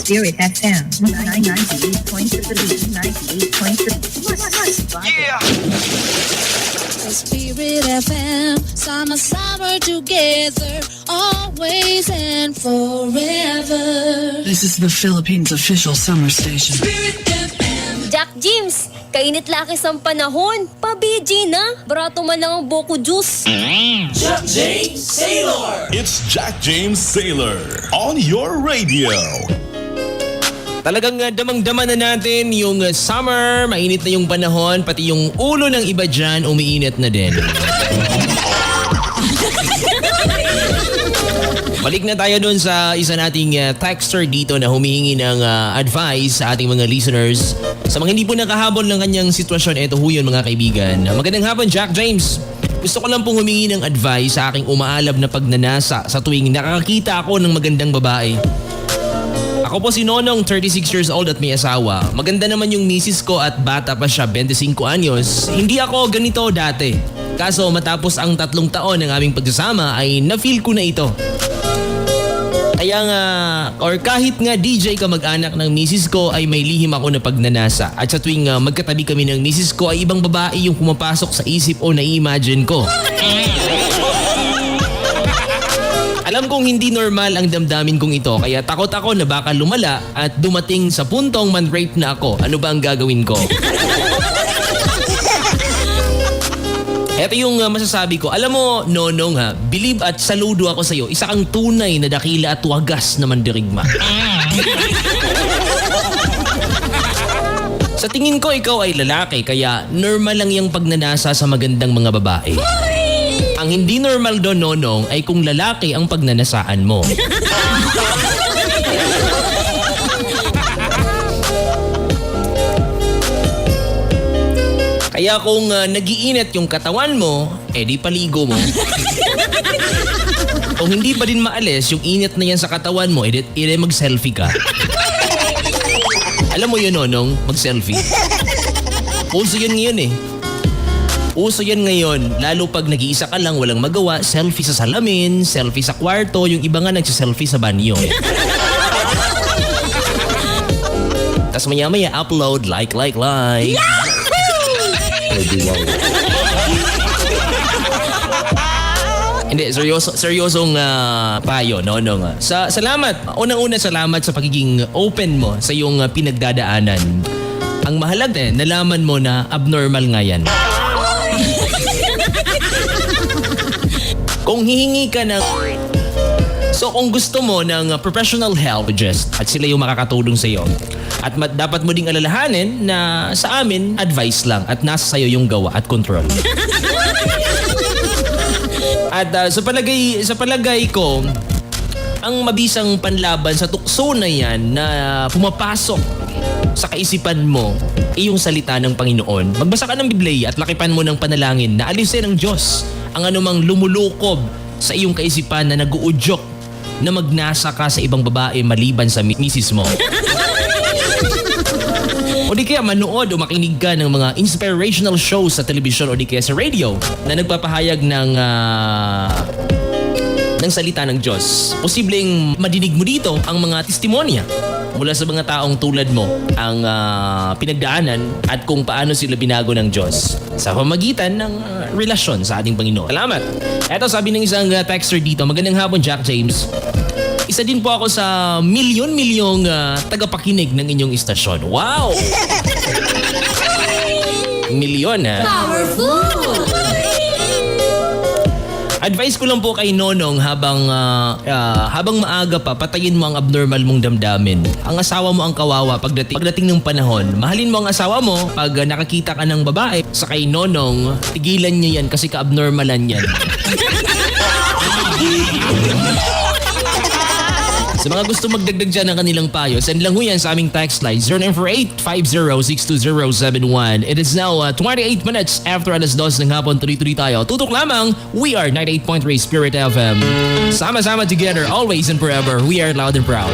Spirit FM 98.3. Yeah! Spirit FM, summer together, always and forever. This is the Philippines' official summer station. Spirit FM. Jack James, kainit lakis ang panahon. Pa-BG na. Barato man lang ang Boko Juice. It's Jack James Sailor on your radio. Talagang damang-dama na natin yung summer, mainit na yung panahon, pati yung ulo ng iba dyan, umiinit na din. Balik na tayo dun sa isa nating texter dito na humihingi ng advice sa ating mga listeners. Sa mga hindi po nakahabol ng kanyang sitwasyon, eto ho yun mga kaibigan. Magandang hapon, Jack James. Gusto ko lang pong humingi ng advice sa aking umaalab na pagnanasa sa tuwing nakakita ako ng magandang babae. Ako po si Nonong, 36 years old at may asawa. Maganda naman yung misis ko at bata pa siya, 25 anyos. Hindi ako ganito dati. Kaso matapos ang 3 taon ng aming pagsasama ay na-feel ko na ito. Kaya nga, or kahit nga DJ kamag-anak ng misis ko ay may lihim ako na pagnanasa. At sa tuwing magkatabi kami ng misis ko ay ibang babae yung pumapasok sa isip o na-imagine ko. Alam kong hindi normal ang damdamin kong ito kaya takot ako na baka lumala at dumating sa puntong man-rape na ako. Ano ba ang gagawin ko? Ito yung masasabi ko. Alam mo, Nonong ha, believe at saludo ako sa'yo. Isa kang tunay na dakila at wagas na mandirigma. Sa tingin ko ikaw ay lalaki kaya normal lang yung pagnanasa sa magandang mga babae. Ang hindi normal doon, Nonong, ay kung lalaki ang pagnanasaan mo. Kaya kung nagiinit yung katawan mo, edi paligo mo. Kung hindi pa din maalis yung init na yan sa katawan mo, edi mag-selfie ka. Alam mo yun, Nonong, mag-selfie. Uso yun ngayon eh. Uso yan ngayon, lalo pag nag-iisa ka lang, walang magawa, selfie sa salamin, selfie sa kwarto, yung iba nga nagsiselfie sa banyo. Tapos maya-maya upload, like. Hindi, seryosong payo, Nonong. Salamat, unang-una salamat sa pagiging open mo sa iyong pinagdadaanan. Ang mahalaga, nalaman mo na abnormal nga yan. Kung hihingi ka ng... So kung gusto mo ng professional help, at sila yung makakatulong sa iyo. At dapat mo ding alalahanin na sa amin, advice lang at nasa sayo yung gawa at control. At sa palagay ko, ang mabisang panlaban sa tukso na yan na pumapasok sa kaisipan mo ay yung salita ng Panginoon. Magbasa ka ng Biblia at lakipan mo ng panalangin na alisin ng Diyos ang anumang lumulukob sa iyong kaisipan na nag-uudyok na magnasa ka sa ibang babae maliban sa misis mo. O di kaya manood o makinig ka ng mga inspirational shows sa telebisyon o di kaya sa radio na nagpapahayag ng salita ng Diyos. Posibleng madinig mo dito ang mga testimonya mula sa mga taong tulad mo ang pinagdaanan at kung paano sila binago ng Diyos sa pamagitan ng relasyon sa ating Panginoon. Salamat! Eto sabi ng isang texter dito, magandang hapon Jack James. Isa din po ako sa milyon-milyong tagapakinig ng inyong istasyon. Wow! Milyon ha? Powerful! Advice ko lang po kay Nonong habang maaga pa, patayin mo ang abnormal mong damdamin. Ang asawa mo ang kawawa pagdating ng panahon. Mahalin mo ang asawa mo pag nakakita ka ng babae. Sa kay Nonong, tigilan niya yan kasi ka-abnormalan yan. Sa mga gusto magdagdag dyan ng kanilang payo, send lang ho yan sa aming text line 0948-50-62071. It is now 28 minutes after alas 2 ng hapon. Tuloy-tuloy tayo. Tutok lamang, we are 98.3 Spirit FM. Sama-sama together, always and forever. We are loud and proud.